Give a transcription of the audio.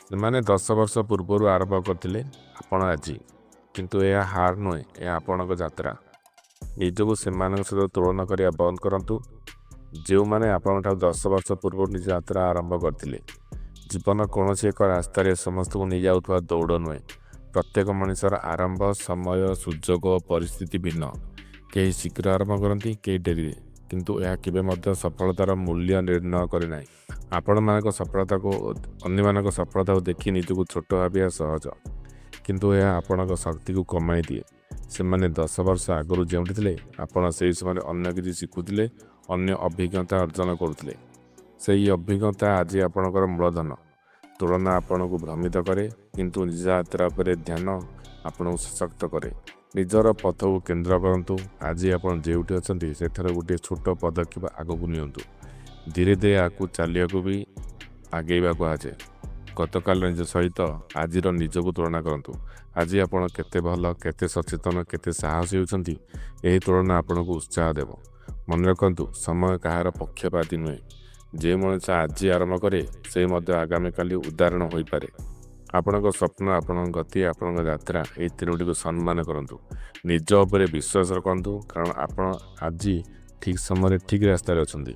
ସେମାନେ 10 ବର୍ଷ ପୂର୍ବରୁ ଆରମ୍ଭ କରିଥିଲେ ଆପଣ ଆଜି, କିନ୍ତୁ ଏହା ହାର ନୁହେଁ, ଏହା ଆପଣଙ୍କ ଯାତ୍ରା। ନିଜକୁ ସେମାନଙ୍କ ସହିତ ତୁଳନା କରିବା ବନ୍ଦ କରନ୍ତୁ, ଯେଉଁମାନେ ଆପଣଙ୍କଠାରୁ 10 ବର୍ଷ ପୂର୍ବରୁ ନିଜ ଯାତ୍ରା ଆରମ୍ଭ କରିଥିଲେ। ଜୀବନ କୌଣସି ଏକ ରାସ୍ତାରେ ସମସ୍ତଙ୍କୁ ନେଇଯାଉଥିବା ଦୌଡ଼ ନୁହେଁ। ପ୍ରତ୍ୟେକ ମଣିଷର ଆରମ୍ଭ, ସମୟ, ସୁଯୋଗ ଓ ପରିସ୍ଥିତି ଭିନ୍ନ। କେହି ଶୀଘ୍ର ଆରମ୍ଭ କରନ୍ତି, କେହି ଡେରିରେ, କିନ୍ତୁ ଏହା କେବେ ମଧ୍ୟ ସଫଳତାର ମୂଲ୍ୟ ନିର୍ଣ୍ଣୟ କରେ ନାହିଁ। ଆପଣମାନଙ୍କ ସଫଳତାକୁ ଅନ୍ୟମାନଙ୍କ ସଫଳତାକୁ ଦେଖି ନିଜକୁ ଛୋଟ ଭାବିବା ସହଜ, କିନ୍ତୁ ଏହା ଆପଣଙ୍କ ଶକ୍ତିକୁ କମାଇ ଦିଏ। ସେମାନେ 10 ବର୍ଷ ଆଗରୁ ଯେଉଁଠି ଥିଲେ, ଆପଣ ସେହି ସମୟରେ ଅନ୍ୟ କିଛି ଶିଖୁଥିଲେ, ଅନ୍ୟ ଅଭିଜ୍ଞତା ଅର୍ଜନ କରୁଥିଲେ। ସେହି ଅଭିଜ୍ଞତା ଆଜି ଆପଣଙ୍କର ମୂଳଧନ। ତୁଳନା ଆପଣଙ୍କୁ ଭ୍ରମିତ କରେ, କିନ୍ତୁ ନିଜ ଯାତ୍ରା ଉପରେ ଧ୍ୟାନ ଆପଣଙ୍କୁ ସଶକ୍ତ କରେ। ନିଜର ପଥକୁ କେନ୍ଦ୍ର କରନ୍ତୁ। ଆଜି ଆପଣ ଯେଉଁଠି ଅଛନ୍ତି ସେଠାରେ ଗୋଟିଏ ଛୋଟ ପଦକ୍ଷେପ ଆଗକୁ ନିଅନ୍ତୁ। ଧୀରେ ଧୀରେ ଆଗକୁ ଚାଲିବାକୁ ବି ଆଗେଇବା କୁହାଯାଏ। ଗତକାଲିର ନିଜ ସହିତ ଆଜିର ନିଜକୁ ତୁଳନା କରନ୍ତୁ। ଆଜି ଆପଣ କେତେ ଭଲ, କେତେ ସଚେତନ, କେତେ ସାହସୀ ହେଉଛନ୍ତି, ଏହି ତୁଳନା ଆପଣଙ୍କୁ ଉତ୍ସାହ ଦେବ। ମନେ ରଖନ୍ତୁ, ସମୟ କାହାର ପକ୍ଷପାତୀ ନୁହେଁ। ଯେ ମଣିଷ ଆଜି ଆରମ୍ଭ କରେ, ସେ ମଧ୍ୟ ଆଗାମୀକାଲି ଉଦାହରଣ ହୋଇପାରେ। ଆପଣଙ୍କ ସ୍ୱପ୍ନ, ଆପଣଙ୍କ ଗତି, ଆପଣଙ୍କ ଯାତ୍ରା, ଏହି ତିନୋଟିକୁ ସମ୍ମାନ କରନ୍ତୁ। ନିଜ ଉପରେ ବିଶ୍ୱାସ ରଖନ୍ତୁ, କାରଣ ଆପଣ ଆଜି ଠିକ୍ ସମୟରେ ଠିକ୍ ରାସ୍ତାରେ ଅଛନ୍ତି।